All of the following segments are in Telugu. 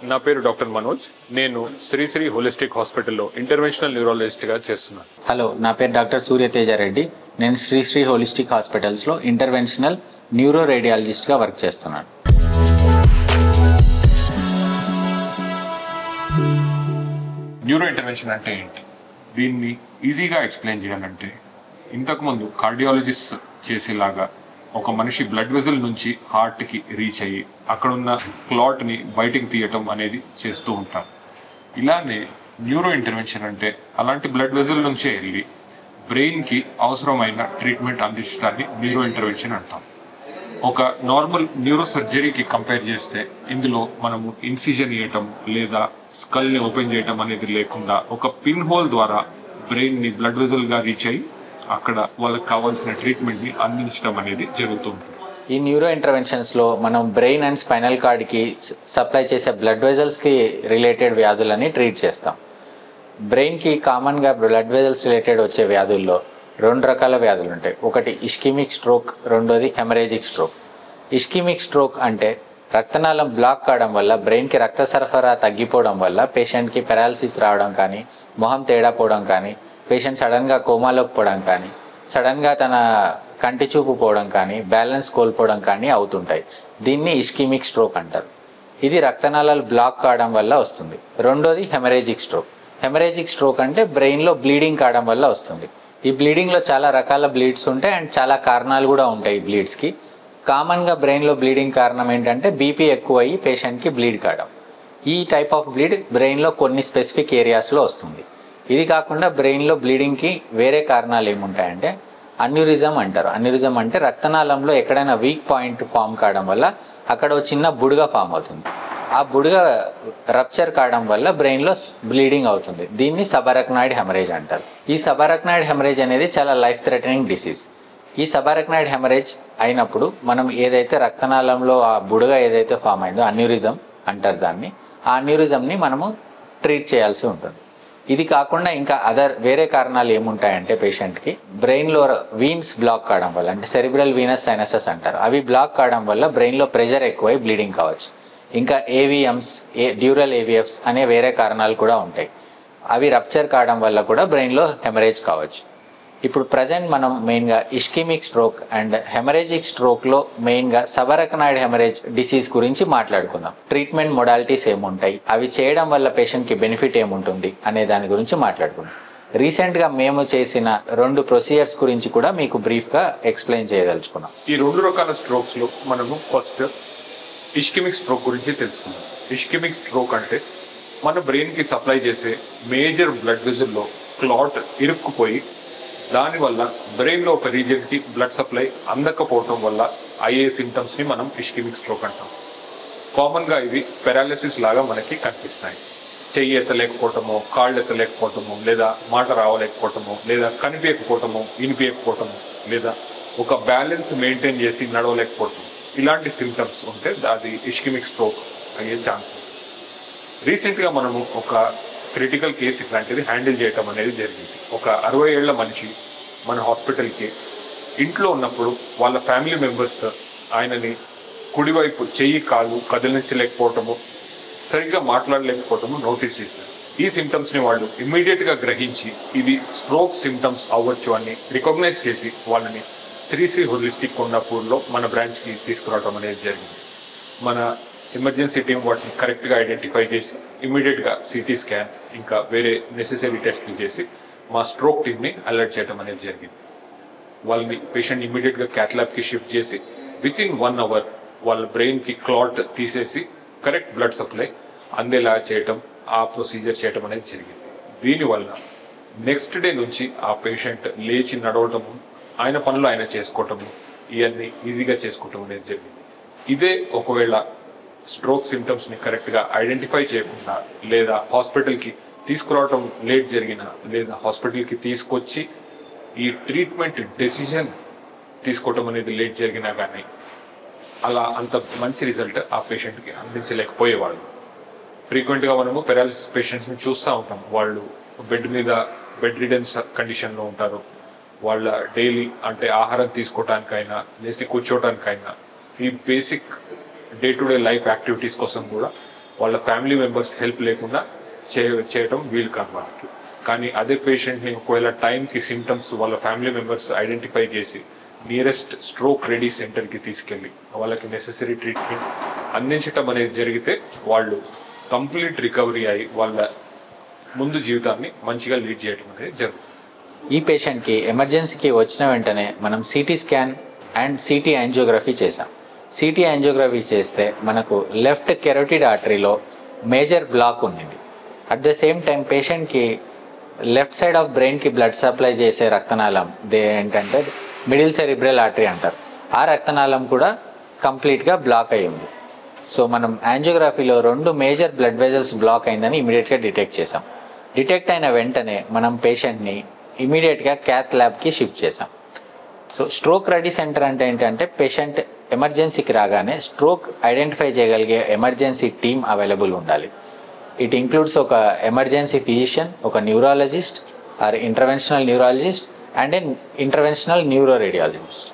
నా పేరు డాక్టర్ మనోజ్. నేను శ్రీశ్రీ హోలిస్టిక్ హాస్పిటల్లో ఇంటర్వెన్షనల్ న్యూరాలజిస్ట్గా చేస్తున్నాను. హలో, నా పేరు డాక్టర్ సూర్యతేజ రెడ్డి. నేను శ్రీశ్రీ హోలిస్టిక్ హాస్పిటల్స్లో ఇంటర్వెన్షనల్ న్యూరో రేడియాలజిస్ట్గా వర్క్ చేస్తున్నాను. న్యూరో ఇంటర్వెన్షన్ అంటే ఏంటి? దీన్ని ఈజీగా ఎక్స్ప్లెయిన్ చేయాలంటే, ఇంతకుముందు కార్డియాలజిస్ట్ చేసేలాగా ఒక మనిషి బ్లడ్ వెజల్ నుంచి హార్ట్కి రీచ్ అయ్యి అక్కడున్న క్లాట్ని బయటికి తీయటం అనేది చేస్తూ ఉంటాం. ఇలానే న్యూరో ఇంటర్వెన్షన్ అంటే అలాంటి బ్లడ్ వెజల్ నుంచే వెళ్ళి బ్రెయిన్కి అవసరమైన ట్రీట్మెంట్ అందించడాన్ని న్యూరో ఇంటర్వెన్షన్ అంటాం. ఒక నార్మల్ న్యూరో సర్జరీకి కంపేర్ చేస్తే ఇందులో మనము ఇన్సిజన్ చేయటం లేదా స్కల్ని ఓపెన్ చేయటం అనేది లేకుండా ఒక పిన్ హోల్ ద్వారా బ్రెయిన్ని బ్లడ్ వెజల్గా రీచ్ అయ్యి అక్కడ వాళ్ళకి కావాల్సిన ట్రీట్మెంట్ని అందించడం అనేది జరుగుతుంది. ఈ న్యూరో ఇంటర్వెన్షన్స్లో మనం బ్రెయిన్ అండ్ స్పైనల్ కార్డ్కి సప్లై చేసే బ్లడ్ వెజల్స్కి రిలేటెడ్ వ్యాధులని ట్రీట్ చేస్తాం. బ్రెయిన్కి కామన్గా బ్లడ్ వెజల్స్ రిలేటెడ్ వచ్చే వ్యాధుల్లో 2 రకాల వ్యాధులు ఉంటాయి. ఒకటి ఇస్కిమిక్ స్ట్రోక్, రెండోది హెమరేజిక్ స్ట్రోక్. ఇస్కిమిక్ స్ట్రోక్ అంటే రక్తనాళం బ్లాక్ కావడం వల్ల బ్రెయిన్కి రక్త సరఫరా తగ్గిపోవడం వల్ల పేషెంట్కి పెరాలసిస్ రావడం కానీ, మొహం తేడా పోవడం కానీ, పేషెంట్ సడన్గా కోమాలోకి పోవడం కానీ, సడన్గా తన కంటి చూపు పోవడం కానీ, బ్యాలెన్స్ కోల్పోవడం కానీ అవుతుంటాయి. దీన్ని ఇస్కిమిక్ స్ట్రోక్ అంటారు. ఇది రక్తనాళాలు బ్లాక్ కావడం వల్ల వస్తుంది. రెండోది హెమరేజిక్ స్ట్రోక్. హెమరేజిక్ స్ట్రోక్ అంటే బ్రెయిన్లో బ్లీడింగ్ కావడం వల్ల వస్తుంది. ఈ బ్లీడింగ్లో చాలా రకాల బ్లీడ్స్ ఉంటాయి అండ్ చాలా కారణాలు కూడా ఉంటాయి ఈ బ్లీడ్స్కి. కామన్గా బ్రెయిన్లో బ్లీడింగ్ కారణం ఏంటంటే బీపీ ఎక్కువ అయ్యి పేషెంట్కి బ్లీడ్ కావడం. ఈ టైప్ ఆఫ్ బ్లీడ్ బ్రెయిన్లో కొన్ని స్పెసిఫిక్ ఏరియాస్లో వస్తుంది. ఇది కాకుండా బ్రెయిన్లో బ్లీడింగ్కి వేరే కారణాలు ఏముంటాయంటే అన్యూరిజం అంటారు. అన్యూరిజం అంటే రక్తనాళంలో ఎక్కడైనా వీక్ పాయింట్ ఫామ్ కావడం వల్ల అక్కడ ఒక చిన్న బుడగ ఫామ్ అవుతుంది. ఆ బుడగ రప్చర్ కావడం వల్ల బ్రెయిన్లో బ్లీడింగ్ అవుతుంది. దీన్ని సబరక్నాయిడ్ హెమరేజ్ అంటారు. ఈ సబరక్నాయిడ్ హెమరేజ్ అనేది చాలా లైఫ్ థ్రెటనింగ్ డిసీజ్. ఈ సబరక్నాయిడ్ హెమరేజ్ అయినప్పుడు మనం ఏదైతే రక్తనాళంలో ఆ బుడగ ఏదైతే ఫామ్ అయిందో అన్యూరిజం అంటారు దాన్ని, ఆ అన్యూరిజంని మనము ట్రీట్ చేయాల్సి ఉంటుంది. ఇది కాకుండా ఇంకా వేరే కారణాలు ఏముంటాయంటే పేషెంట్కి బ్రెయిన్లో వీన్స్ బ్లాక్ కావడం వల్ల, అంటే సెరిబ్రల్ వీనస్ సైనసెస్ అంటారు, అవి బ్లాక్ కావడం వల్ల బ్రెయిన్లో ప్రెషర్ ఎక్కువై బ్లీడింగ్ కావచ్చు. ఇంకా ఏవిఎమ్స్, డ్యూరల్ ఏవిఎఫ్స్ అనే వేరే కారణాలు కూడా ఉంటాయి. అవి రప్చర్ కావడం వల్ల కూడా బ్రెయిన్లో హెమరేజ్ కావచ్చు. ఇప్పుడు ప్రజెంట్ మనం మెయిన్గా ఇస్కిమిక్ స్ట్రోక్ అండ్ హెమరేజిక్ స్ట్రోక్లో మెయిన్గా సబరక్నాయిడ్ హెమరేజ్ డిసీజ్ గురించి మాట్లాడుకుందాం. ట్రీట్మెంట్ మొడాలిటీస్ ఏముంటాయి, అవి చేయడం వల్ల పేషెంట్కి బెనిఫిట్ ఏముంటుంది అనే దాని గురించి మాట్లాడుకుందాం. రీసెంట్గా మేము చేసిన 2 ప్రొసీజర్స్ గురించి కూడా మీకు బ్రీఫ్గా ఎక్స్ప్లెయిన్ చేయదలుచుకున్నాం. ఈ 2 రకాల స్ట్రోక్స్లో మనము ఫస్ట్ ఇస్కిమిక్ స్ట్రోక్ గురించి తెలుసుకుందాం. ఇస్కిమిక్ స్ట్రోక్ అంటే మన బ్రెయిన్కి సప్లై చేసే మేజర్ బ్లడ్ వెజల్లో క్లాట్ ఇరుక్కుపోయి దానివల్ల బ్రెయిన్లో ఒక రీజియన్కి బ్లడ్ సప్లై అందకపోవటం వల్ల అయ్యే సిమ్టమ్స్ని మనం ఇస్కిమిక్ స్ట్రోక్ అంటాం. కామన్గా ఇవి పెరాలసిస్ లాగా మనకి కనిపిస్తాయి. చెయ్యి ఎత్తలేకపోవటమో, కాళ్ళు ఎత్తలేకపోవటమో, లేదా మాట రావలేకపోవటమో, లేదా కనిపించకపోవటమో, వినిపించకపోవటమో, లేదా ఒక బ్యాలెన్స్ మెయింటైన్ చేసి నడవలేకపోవటం, ఇలాంటి సిమ్టమ్స్ ఉంటే అది ఇస్కిమిక్ స్ట్రోక్ అయ్యే ఛాన్స్ ఉంది. రీసెంట్గా మనము ఒక క్రిటికల్ కేసు ఇట్లాంటిది హ్యాండిల్ చేయటం అనేది జరిగింది. ఒక 60 ఏళ్ల మనిషి మన హాస్పిటల్కి ఇంట్లో ఉన్నప్పుడు వాళ్ళ ఫ్యామిలీ మెంబర్స్ ఆయనని కుడివైపు చెయ్యి కాలు కదిలించలేకపోవటము, సరిగ్గా మాట్లాడలేకపోవటము నోటీస్ చేశారు. ఈ సిమ్టమ్స్ని వాళ్ళు ఇమ్మీడియట్గా గ్రహించి ఇది స్ట్రోక్ సిమ్టమ్స్ అవ్వచ్చు అని రికగ్నైజ్ చేసి వాళ్ళని శ్రీశ్రీ హోలిస్టిక్ కొండాపూర్లో మన బ్రాంచ్కి తీసుకురావడం అనేది జరిగింది. మన ఎమర్జెన్సీ టీం వాటిని కరెక్ట్గా ఐడెంటిఫై చేసి ఇమ్మీడియట్గా సిటీ స్కాన్ ఇంకా వేరే నెసెసరీ టెస్ట్లు చేసి మా స్ట్రోక్ టీమ్ని అలర్ట్ చేయడం అనేది జరిగింది. వాళ్ళని పేషెంట్ ఇమ్మీడియట్గా క్యాథ్లాబ్కి షిఫ్ట్ చేసి వితిన్ 1 అవర్ వాళ్ళ బ్రెయిన్కి క్లాట్ తీసేసి కరెక్ట్ బ్లడ్ సప్లై అందేలా చేయటం, ఆ ప్రొసీజర్ చేయటం అనేది జరిగింది. దీనివల్ల నెక్స్ట్ డే నుంచి ఆ పేషెంట్ లేచి నడవటము, ఆయన పనులు ఆయన చేసుకోవటము, ఇవన్నీ ఈజీగా చేసుకోవటం అనేది జరిగింది. ఇదే ఒకవేళ స్ట్రోక్ సిమ్టమ్స్ని కరెక్ట్గా ఐడెంటిఫై చేయకుండా లేదా హాస్పిటల్కి తీసుకురావటం లేట్ జరిగినా లేదా హాస్పిటల్కి తీసుకొచ్చి ఈ ట్రీట్మెంట్ డెసిషన్ తీసుకోవటం అనేది లేట్ జరిగినా కానీ అలా అంత మంచి రిజల్ట్ ఆ పేషెంట్కి అందించలేకపోయేవాళ్ళు. ఫ్రీక్వెంట్గా మనము పెరాలసిస్ పేషెంట్స్ని చూస్తూ ఉంటాం. వాళ్ళు బెడ్ రిడెన్స్ కండిషన్లో ఉంటారు. వాళ్ళ డైలీ అంటే ఆహారం తీసుకోవటానికైనా లేచి కూర్చోవటానికైనా ఈ basic day to day life activities కోసం కూడా వాళ్ళ ఫ్యామిలీ మెంబర్స్ హెల్ప్ లేకుండా చేయటం వీలు కాదు వాళ్ళకి. కానీ అదే పేషెంట్ని ఒకవేళ టైంకి సిమ్టమ్స్ వాళ్ళ ఫ్యామిలీ మెంబర్స్ ఐడెంటిఫై చేసి నియరెస్ట్ స్ట్రోక్ రెడీ సెంటర్కి తీసుకెళ్ళి వాళ్ళకి నెసెసరీ ట్రీట్మెంట్ అందించటం అనేది జరిగితే వాళ్ళు కంప్లీట్ రికవరీ అయ్యి వాళ్ళ ముందు జీవితాన్ని మంచిగా లీడ్ చేయడం అనేది జరుగుతుంది. ఈ పేషెంట్కి ఎమర్జెన్సీకి వచ్చిన వెంటనే మనం CT scan and city angiography చేసాం. సిటీ యాంజియోగ్రఫీ చేస్తే మనకు లెఫ్ట్ కెరోటిడ్ ఆర్టరీలో మేజర్ బ్లాక్ ఉండింది. అట్ ద సేమ్ టైం పేషెంట్కి లెఫ్ట్ సైడ్ ఆఫ్ బ్రెయిన్కి బ్లడ్ సప్లై చేసే రక్తనాళం ఏంటంటే మిడిల్ సెరిబ్రల్ ఆర్టరీ అంటారు. ఆ రక్తనాళం కూడా కంప్లీట్గా బ్లాక్ అయి ఉంది. సో మనం యాంజియోగ్రఫీలో 2 మేజర్ బ్లడ్ వెజల్స్ బ్లాక్ అయిందని ఇమీడియట్గా డిటెక్ట్ చేసాం. డిటెక్ట్ అయిన వెంటనే మనం పేషెంట్ని ఇమీడియట్గా క్యాత్ ల్యాబ్కి షిఫ్ట్ చేసాం. సో స్ట్రోక్ రెడీ సెంటర్ అంటే ఏంటంటే పేషెంట్ ఎమర్జెన్సీకి రాగానే స్ట్రోక్ ఐడెంటిఫై చేయగలిగే ఎమర్జెన్సీ టీమ్ అవైలబుల్ ఉండాలి. ఇట్ ఇంక్లూడ్స్ ఒక ఎమర్జెన్సీ ఫిజిషియన్, ఒక neurologist or interventional neurologist and interventional neuro radiologist.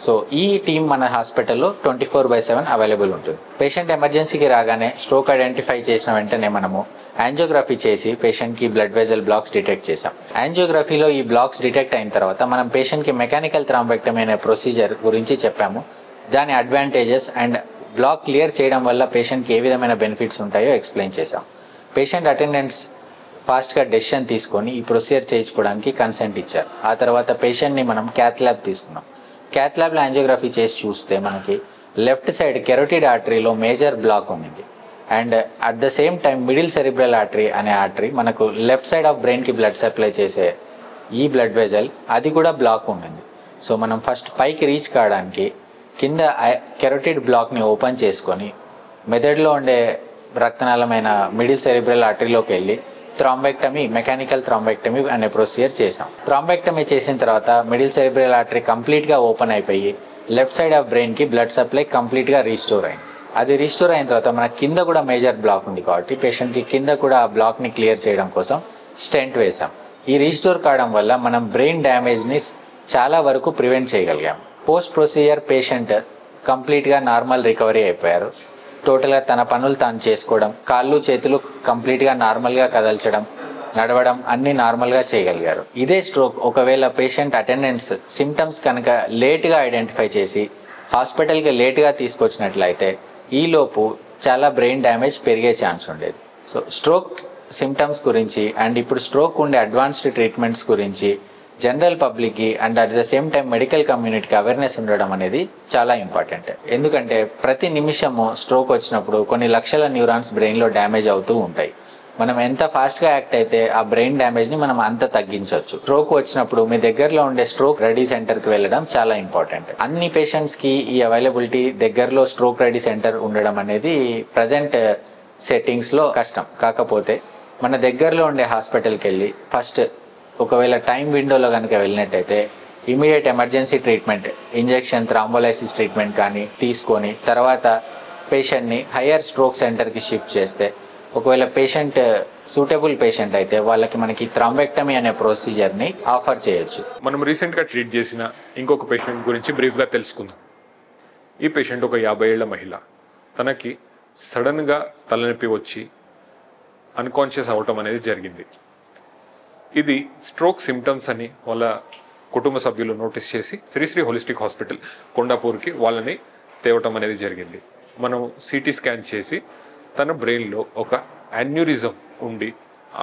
So ఈ టీం మన హాస్పిటల్లో 24/7 అవైలబుల్ ఉంటుంది. పేషెంట్ ఎమర్జెన్సీకి రాగానే స్ట్రోక్ ఐడెంటిఫై చేసిన వెంటనే మనము యాంజియోగ్రఫీ చేసి పేషెంట్కి బ్లడ్ వెజల్ బ్లాక్స్ డిటెక్ట్ చేసాం. యాంజియోగ్రఫీలో ఈ బ్లాక్స్ డిటెక్ట్ అయిన తర్వాత మనం పేషెంట్కి మెకానికల్ థ్రాంబెక్టమీ అనే ప్రొసీజర్ గురించి చెప్పాము. దాని అడ్వాంటేజెస్ అండ్ బ్లాక్ క్లియర్ చేయడం వల్ల పేషెంట్కి ఏ విధమైన బెనిఫిట్స్ ఉంటాయో ఎక్స్ప్లెయిన్ చేసాం. పేషెంట్ అటెండెంట్స్ ఫాస్ట్గా డెసిషన్ తీసుకొని ఈ ప్రొసీజర్ చేయించుకోవడానికి కన్సెంట్ ఇచ్చారు. ఆ తర్వాత పేషెంట్ని మనం క్యాత్ ల్యాబ్ తీసుకున్నాం. క్యాత్ ల్యాబ్లో యాంజియోగ్రఫీ చేసి చూస్తే మనకి లెఫ్ట్ సైడ్ కెరోటిడ్ ఆర్టరీలో మేజర్ బ్లాక్ ఉండింది. And at the same time middle cerebral artery అనే ఆర్టరీ మనకు లెఫ్ట్ సైడ్ ఆఫ్ బ్రెయిన్కి బ్లడ్ సప్లై చేసే ఈ బ్లడ్ వెజల్ అది కూడా బ్లాక్ ఉండింది. సో మనం ఫస్ట్ పైకి రీచ్ కావడానికి కింద కెరోటిడ్ బ్లాక్ని ఓపెన్ చేసుకొని మెదడులో ఉండే రక్తనాళమైన మిడిల్ సెరిబ్రల్ ఆర్టరీలోకి వెళ్ళి థ్రాంబెక్టమీ, మెకానికల్ థ్రాంబెక్టమీ అనే ప్రొసీజర్ చేసాం. థ్రాంబెక్టమీ చేసిన తర్వాత మిడిల్ సెరిబ్రల్ ఆర్టరీ కంప్లీట్గా ఓపెన్ అయిపోయి లెఫ్ట్ సైడ్ ఆఫ్ బ్రెయిన్కి బ్లడ్ సప్లై కంప్లీట్గా రీస్టోర్ అయింది. అది రీస్టోర్ అయిన తర్వాత మన కింద కూడా మేజర్ బ్లాక్ ఉంది కాబట్టి పేషెంట్కి కింద కూడా ఆ బ్లాక్ని క్లియర్ చేయడం కోసం స్టెంట్ వేసాం. ఈ రీస్టోర్ కావడం వల్ల మనం బ్రెయిన్ డ్యామేజ్ని చాలా వరకు ప్రివెంట్ చేయగలిగాం. పోస్ట్ ప్రొసీజర్ పేషెంట్ కంప్లీట్గా నార్మల్ రికవరీ అయిపోయారు. టోటల్గా తన పనులు తాను చేసుకోవడం, కాళ్ళు చేతులు కంప్లీట్గా నార్మల్గా కదల్చడం, నడవడం అన్నీ నార్మల్గా చేయగలిగారు. ఇదే స్ట్రోక్ ఒకవేళ పేషెంట్ అటెండెంట్స్ సిమ్టమ్స్ కనుక లేట్గా ఐడెంటిఫై చేసి హాస్పిటల్కి లేట్గా తీసుకొచ్చినట్లయితే ఈలోపు చాలా బ్రెయిన్ డ్యామేజ్ పెరిగే ఛాన్స్ ఉండేది. సో స్ట్రోక్ సిమ్టమ్స్ గురించి అండ్ ఇప్పుడు స్ట్రోక్ ఉండే అడ్వాన్స్డ్ ట్రీట్మెంట్స్ గురించి జనరల్ పబ్లిక్కి and at the same time medical కమ్యూనిటీకి అవేర్నెస్ ఉండడం అనేది చాలా ఇంపార్టెంట్. ఎందుకంటే ప్రతి నిమిషము స్ట్రోక్ వచ్చినప్పుడు కొన్ని లక్షల న్యూరాన్స్ బ్రెయిన్లో డ్యామేజ్ అవుతూ ఉంటాయి. మనం ఎంత ఫాస్ట్గా యాక్ట్ అయితే ఆ బ్రెయిన్ డ్యామేజ్ని మనం అంత తగ్గించవచ్చు. స్ట్రోక్ వచ్చినప్పుడు మీ దగ్గరలో ఉండే స్ట్రోక్ రెడీ సెంటర్కి వెళ్ళడం చాలా ఇంపార్టెంట్. అన్ని పేషెంట్స్కి ఈ అవైలబిలిటీ దగ్గరలో స్ట్రోక్ రెడీ సెంటర్ ఉండడం అనేది ప్రజెంట్ సెట్టింగ్స్లో కష్టం. కాకపోతే మన దగ్గరలో ఉండే హాస్పిటల్కి వెళ్ళి ఫస్ట్ ఒకవేళ టైం విండోలో కనుక వెళ్ళినట్టయితే immediate emergency treatment, injection, thrombolysis treatment కానీ తీసుకొని తర్వాత పేషెంట్ని హయ్యర్ స్ట్రోక్ సెంటర్కి షిఫ్ట్ చేస్తే ఒకవేళ పేషెంట్ సూటబుల్ పేషెంట్ అయితే వాళ్ళకి మనకి థ్రాంబెక్టమీ అనే ప్రొసీజర్ని ఆఫర్ చేయొచ్చు. మనం రీసెంట్గా ట్రీట్ చేసిన ఇంకొక పేషెంట్ గురించి బ్రీఫ్గా తెలుసుకుందాం. ఈ పేషెంట్ ఒక 50 ఏళ్ల మహిళ. తనకి సడన్గా తలనొప్పి వచ్చి అన్కాన్షియస్ అవ్వటం అనేది జరిగింది. ఇది స్ట్రోక్ సిమ్టమ్స్ అని వాళ్ళ కుటుంబ సభ్యులు నోటీస్ చేసి శ్రీశ్రీ హోలిస్టిక్ హాస్పిటల్ కొండాపూర్కి వాళ్ళని తేవటం అనేది జరిగింది. మనం సిటీ స్కాన్ చేసి తన బ్రెయిన్లో ఒక అన్యూరిజం ఉండి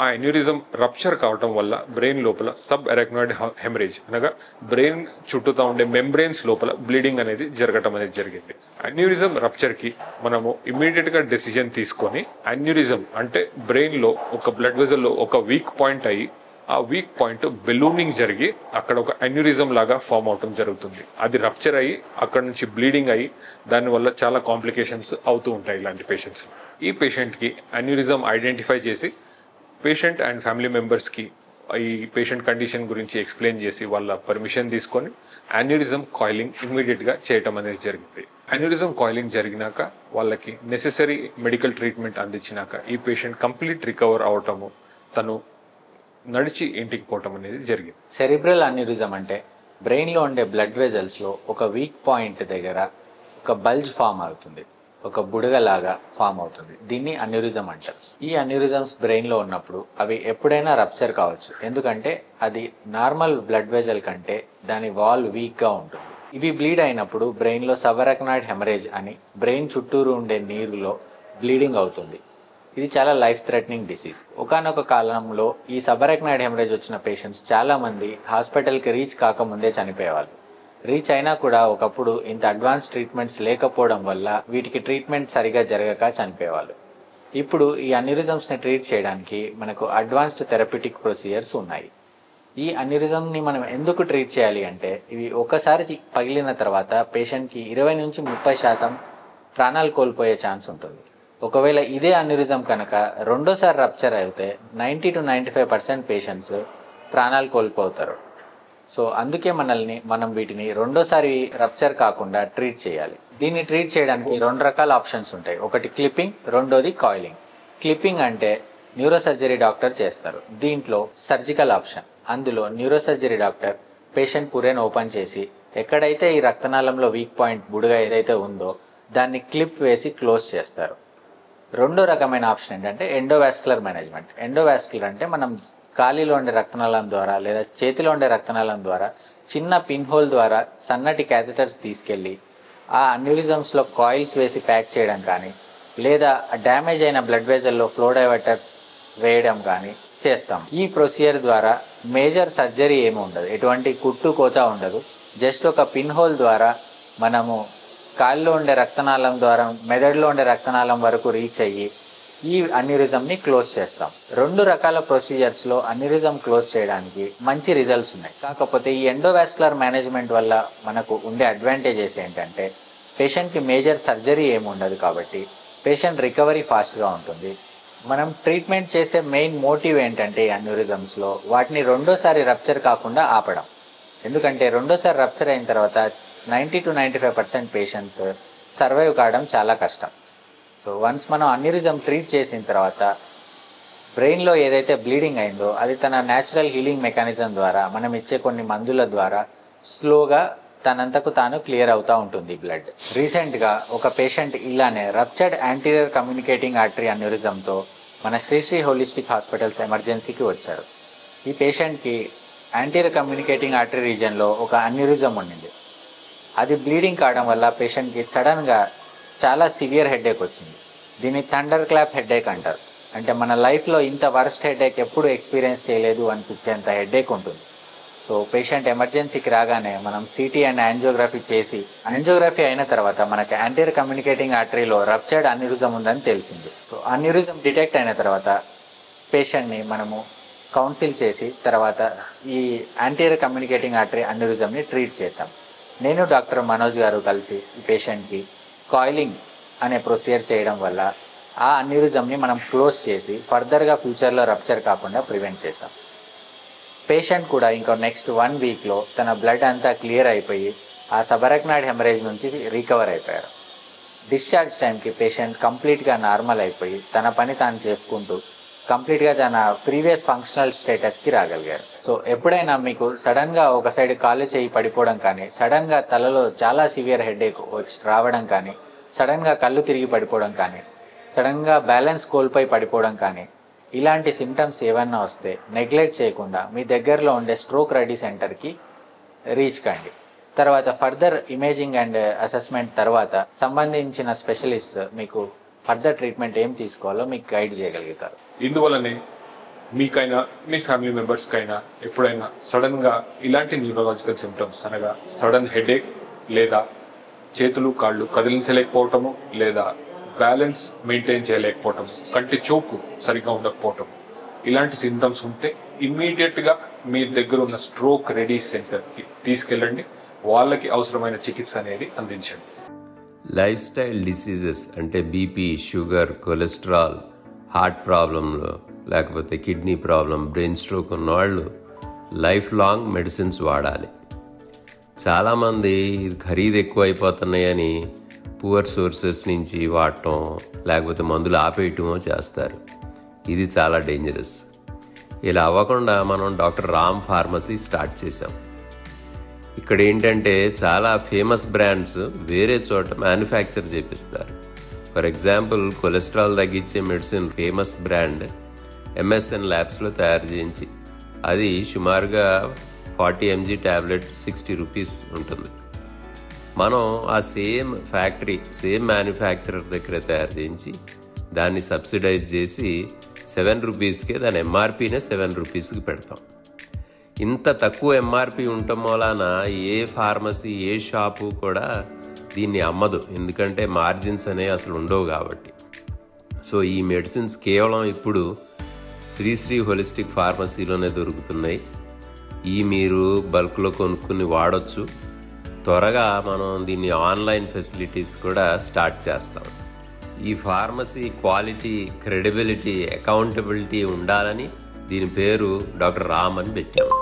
ఆ అన్యూరిజం రప్చర్ కావటం వల్ల బ్రెయిన్ లోపల సబ్ అరాక్నాయిడ్ హెమరేజ్ అనగా బ్రెయిన్ చుట్టూతా ఉండే మెంబ్రెయిన్స్ లోపల బ్లీడింగ్ అనేది జరగటం అనేది జరిగింది. అన్యూరిజం రప్చర్కి మనము ఇమ్మీడియట్గా డెసిజన్ తీసుకొని అన్యూరిజం అంటే బ్రెయిన్లో ఒక బ్లడ్ వెజల్లో ఒక వీక్ పాయింట్ అయ్యి ఆ వీక్ పాయింట్ బెలూనింగ్ జరిగి అక్కడ ఒక అన్యూరిజం లాగా ఫామ్ అవటం జరుగుతుంది. అది రప్చర్ అయ్యి అక్కడ నుంచి బ్లీడింగ్ అయ్యి దానివల్ల చాలా కాంప్లికేషన్స్ అవుతూ ఉంటాయి ఇలాంటి పేషెంట్స్. ఈ పేషెంట్కి అన్యూరిజం ఐడెంటిఫై చేసి పేషెంట్ అండ్ ఫ్యామిలీ మెంబర్స్కి ఈ పేషెంట్ కండిషన్ గురించి ఎక్స్ప్లెయిన్ చేసి వాళ్ళ పర్మిషన్ తీసుకొని అన్యూరిజం కాయిలింగ్ ఇమ్మీడియట్గా చేయటం అనేది జరిగింది. అన్యూరిజం కాయిలింగ్ జరిగినాక వాళ్ళకి నెసెసరీ మెడికల్ ట్రీట్మెంట్ అందించినాక ఈ పేషెంట్ కంప్లీట్ రికవర్ అవటము, తను నడిచి ఇంటికి పోవటం అనేది జరిగింది. సెరిబ్రల్ అన్యూరిజం అంటే బ్రెయిన్లో ఉండే బ్లడ్ వెజల్స్లో ఒక వీక్ పాయింట్ దగ్గర ఒక బల్జ్ ఫామ్ అవుతుంది. ఒక బుడగలాగా ఫామ్ అవుతుంది. దీన్ని అన్యూరిజం అంటారు. ఈ అన్యూరిజమ్స్ బ్రెయిన్లో ఉన్నప్పుడు అవి ఎప్పుడైనా రప్చర్ కావచ్చు, ఎందుకంటే అది నార్మల్ బ్లడ్ వెజల్ కంటే దాని వాల్ వీక్గా ఉంటుంది. ఇవి బ్లీడ్ అయినప్పుడు బ్రెయిన్లో సబరక్నాయిడ్ హెమరేజ్ అని బ్రెయిన్ చుట్టూరు ఉండే నీరులో బ్లీడింగ్ అవుతుంది. ఇది చాలా లైఫ్ థ్రెటనింగ్ డిసీజ్. ఒకానొక కాలంలో ఈ సబరక్నాయిడ్ హెమరేజ్ వచ్చిన పేషెంట్స్ చాలామంది హాస్పిటల్కి రీచ్ కాకముందే చనిపోయేవాళ్ళు. రీచ్ అయినా కూడా ఒకప్పుడు ఇంత అడ్వాన్స్ ట్రీట్మెంట్స్ లేకపోవడం వల్ల వీటికి ట్రీట్మెంట్ సరిగా జరగక చనిపోయేవాళ్ళు. ఇప్పుడు ఈ అన్యూరిజమ్స్ని ట్రీట్ చేయడానికి మనకు అడ్వాన్స్డ్ థెరప్యూటిక్ ప్రొసీజర్స్ ఉన్నాయి. ఈ అన్యూరిజంని మనం ఎందుకు ట్రీట్ చేయాలి అంటే, ఇవి ఒకసారి పగిలిన తర్వాత పేషెంట్కి 20 నుంచి 30% ప్రాణాలు కోల్పోయే ఛాన్స్ ఉంటుంది. ఒకవేళ ఇదే అన్యూరిజం కనుక రెండోసారి రప్చర్ అయితే 90 to 95% పేషెంట్స్ ప్రాణాలు కోల్పోతారు. సో అందుకే మనం వీటిని రెండోసారి రప్చర్ కాకుండా ట్రీట్ చేయాలి. దీన్ని ట్రీట్ చేయడానికి 2 రకాల ఆప్షన్స్ ఉంటాయి. ఒకటి క్లిప్పింగ్, రెండోది కాయిలింగ్. క్లిప్పింగ్ అంటే న్యూరోసర్జరీ డాక్టర్ చేస్తారు. దీంట్లో సర్జికల్ ఆప్షన్. అందులో న్యూరోసర్జరీ డాక్టర్ పేషెంట్ పురేన్ ఓపెన్ చేసి ఎక్కడైతే ఈ రక్తనాళంలో వీక్ పాయింట్ బుడగ ఏదైతే ఉందో దాన్ని క్లిప్ వేసి క్లోజ్ చేస్తారు. రెండో రకమైన ఆప్షన్ ఏంటంటే ఎండోవాస్కులర్ మేనేజ్మెంట్. ఎండోవాస్కులర్ అంటే మనం కాలిలో ఉండే రక్తనాళం ద్వారా లేదా చేతిలో ఉండే రక్తనాళం ద్వారా చిన్న పిన్ హోల్ ద్వారా సన్నటి క్యాథెటర్స్ తీసుకెళ్ళి ఆ అన్యూరిజమ్స్లో కాయిల్స్ వేసి ప్యాక్ చేయడం కానీ, లేదా డ్యామేజ్ అయిన బ్లడ్ వెజల్లో ఫ్లో డైవర్టర్స్ వేయడం కానీ చేస్తాం. ఈ ప్రొసీజర్ ద్వారా మేజర్ సర్జరీ ఏమి ఉండదు, ఎటువంటి కుట్టు కోత ఉండదు. జస్ట్ ఒక పిన్ హోల్ ద్వారా మనము కాళ్ళలో ఉండే రక్తనాళం ద్వారా మెదడులో ఉండే రక్తనాళం వరకు రీచ్ అయ్యి ఈ అన్యూరిజంని క్లోజ్ చేస్తాం. 2 రకాల ప్రొసీజర్స్లో అన్యూరిజం క్లోజ్ చేయడానికి మంచి రిజల్ట్స్ ఉన్నాయి. కాకపోతే ఈ ఎండోవాస్కులర్ మేనేజ్మెంట్ వల్ల మనకు ఉండే అడ్వాంటేజెస్ ఏంటంటే, పేషెంట్కి మేజర్ సర్జరీ ఏమి ఉండదు కాబట్టి పేషెంట్ రికవరీ ఫాస్ట్గా ఉంటుంది. మనం ట్రీట్మెంట్ చేసే మెయిన్ మోటివ్ ఏంటంటే ఈ అన్యూరిజమ్స్లో వాటిని రెండోసారి రప్చర్ కాకుండా ఆపడం. ఎందుకంటే రెండోసారి రప్చర్ అయిన తర్వాత 90 to 95% పేషెంట్స్ సర్వైవ్ కావడం చాలా కష్టం. సో వన్స్ మనం అన్యూరిజం ట్రీట్ చేసిన తర్వాత బ్రెయిన్లో ఏదైతే బ్లీడింగ్ అయిందో అది తన న్యాచురల్ హీలింగ్ మెకానిజం ద్వారా మనం ఇచ్చే కొన్ని మందుల ద్వారా స్లోగా తనంతకు తాను క్లియర్ అవుతూ ఉంటుంది బ్లడ్. రీసెంట్గా ఒక పేషెంట్ ఇలానే రప్చర్డ్ యాంటీరియర్ కమ్యూనికేటింగ్ ఆర్టరీ అన్యూరిజంతో మన శ్రీ హోలిస్టిక్ హాస్పిటల్స్ ఎమర్జెన్సీకి వచ్చాడు. ఈ పేషెంట్కి యాంటీరియర్ కమ్యూనికేటింగ్ ఆర్టరీ రీజన్లో ఒక అన్యూరిజం ఉండింది. అది బ్లీడింగ్ కావడం వల్ల పేషెంట్కి సడన్గా చాలా సివియర్ హెడేక్ వచ్చింది. దీన్ని థండర్ క్లాప్ హెడేక్ అంటారు. అంటే మన లైఫ్లో ఇంత వర్స్ట్ హెడేక్ ఎప్పుడు ఎక్స్పీరియన్స్ చేయలేదు అనిపించేంత హెడేక్ ఉంటుంది. సో పేషెంట్ ఎమర్జెన్సీకి రాగానే మనం సిటీ అండ్ యాంజియోగ్రఫీ చేసి, యాంజియోగ్రఫీ అయిన తర్వాత మనకి యాంటీరియర్ కమ్యూనికేటింగ్ ఆర్టరీలో రప్చర్డ్ అన్యూరిజం ఉందని తెలిసింది. సో అన్యూరిజం డిటెక్ట్ అయిన తర్వాత పేషెంట్ని మనము కౌన్సిల్ చేసి తర్వాత ఈ యాంటీరియర్ కమ్యూనికేటింగ్ ఆర్టరీ అన్యూరిజంని ట్రీట్ చేశాం. నేను డాక్టర్ మనోజ్ గారు కలిసి ఈ పేషెంట్కి కాయిలింగ్ అనే ప్రొసీజర్ చేయడం వల్ల ఆ అన్యూరిజంని మనం క్లోజ్ చేసి ఫర్దర్గా ఫ్యూచర్లో రప్చర్ కాకుండా ప్రివెంట్ చేసాం. పేషెంట్ కూడా ఇంకో నెక్స్ట్ 1 వీక్లో తన బ్లడ్ అంతా క్లియర్ అయిపోయి ఆ సబరక్నాయిడ్ హెమరేజ్ నుంచి రికవర్ అయిపోయారు. డిశ్చార్జ్ టైంకి పేషెంట్ కంప్లీట్గా నార్మల్ అయిపోయి తన పని తాను చేసుకుంటూ కంప్లీట్గా తన ప్రీవియస్ ఫంక్షనల్ స్టేటస్కి రాగలిగారు. సో ఎప్పుడైనా మీకు సడన్గా ఒక సైడ్ కాళ్ళు చేయి పడిపోవడం కానీ, సడన్గా తలలో చాలా సివియర్ హెడేక్ రావడం కానీ, సడన్గా కళ్ళు తిరిగి పడిపోవడం కానీ, సడన్గా బ్యాలెన్స్ కోల్పోయి పడిపోవడం కానీ, ఇలాంటి సిమ్టమ్స్ ఏమన్నా వస్తే నెగ్లెక్ట్ చేయకుండా మీ దగ్గరలో ఉండే స్ట్రోక్ రెడీ సెంటర్కి రీచ్ కండి. తర్వాత ఫర్దర్ ఇమేజింగ్ అండ్ అసెస్మెంట్ తర్వాత సంబంధించిన స్పెషలిస్ట్ మీకు ఫర్దర్ ట్రీట్మెంట్ ఏం తీసుకోవాలో మీకు గైడ్ చేయగలుగుతారు. ఇందువల్లనే మీకైనా మీ ఫ్యామిలీ మెంబర్స్కైనా ఎప్పుడైనా సడన్గా ఇలాంటి న్యూరలాజికల్ సిమ్టమ్స్ అనగా సడన్ హెడేక్ లేదా చేతులు కాళ్ళు కదిలించలేకపోవటము లేదా బ్యాలెన్స్ మెయింటైన్ చేయలేకపోవటం, కంటి చూపు సరిగా ఉండకపోవటం, ఇలాంటి సిమ్టమ్స్ ఉంటే ఇమ్మీడియట్గా మీ దగ్గర ఉన్న స్ట్రోక్ రెడీ సెంటర్కి తీసుకెళ్ళండి. వాళ్ళకి అవసరమైన చికిత్స అనేది అందించండి. లైఫ్ స్టైల్ డిసీజెస్ అంటే బీపీ, షుగర్, కొలెస్ట్రాల్, హార్ట్ ప్రాబ్లంలు లేకపోతే కిడ్నీ ప్రాబ్లం, బ్రెయిన్ స్ట్రోక్ ఉన్నవాళ్ళు లైఫ్ లాంగ్ మెడిసిన్స్ వాడాలి. చాలామంది ఖరీదు ఎక్కువ అయిపోతున్నాయని పువర్ సోర్సెస్ నుంచి వాడటం లేకపోతే మందులు ఆపేయటమో చేస్తారు. ఇది చాలా డేంజరస్. ఇలా అవ్వకుండా మనం డాక్టర్ రామ్ ఫార్మసీ స్టార్ట్ చేసాం. ఇక్కడ ఏంటంటే చాలా ఫేమస్ బ్రాండ్స్ వేరే చోట మ్యానుఫ్యాక్చర్ చేపిస్తారు. ఫర్ ఎగ్జాంపుల్ కొలెస్ట్రాల్ తగ్గించే మెడిసిన్ ఫేమస్ బ్రాండ్ ఎంఎస్ఎన్ ల్యాబ్స్లో తయారు చేయించి అది సుమారుగా 40 mg ట్యాబ్లెట్ 60 రూపీస్ ఉంటుంది. మనం ఆ సేమ్ ఫ్యాక్టరీ సేమ్ మ్యానుఫ్యాక్చరర్ దగ్గర తయారు చేయించి దాన్ని సబ్సిడైజ్ చేసి 7 రూపీస్కే దాని ఎంఆర్పీనే 7 రూపీస్కి పెడతాం. ఇంత తక్కువ ఎంఆర్పి ఉండటం వలన ఏ ఫార్మసీ ఏ షాపు కూడా దీన్ని అమ్మదు, ఎందుకంటే మార్జిన్స్ అనేవి అసలు ఉండవు కాబట్టి. సో ఈ మెడిసిన్స్ కేవలం ఇప్పుడు శ్రీశ్రీ హోలిస్టిక్ ఫార్మసీలోనే దొరుకుతున్నాయి. ఈ మీరు బల్క్లో కొనుక్కుని వాడచ్చు. త్వరగా మనం దీన్ని ఆన్లైన్ ఫెసిలిటీస్ కూడా స్టార్ట్ చేస్తాం. ఈ ఫార్మసీ క్వాలిటీ, క్రెడిబిలిటీ, అకౌంటబిలిటీ ఉండాలని దీని పేరు డాక్టర్ రామ్ అని పెట్టాము.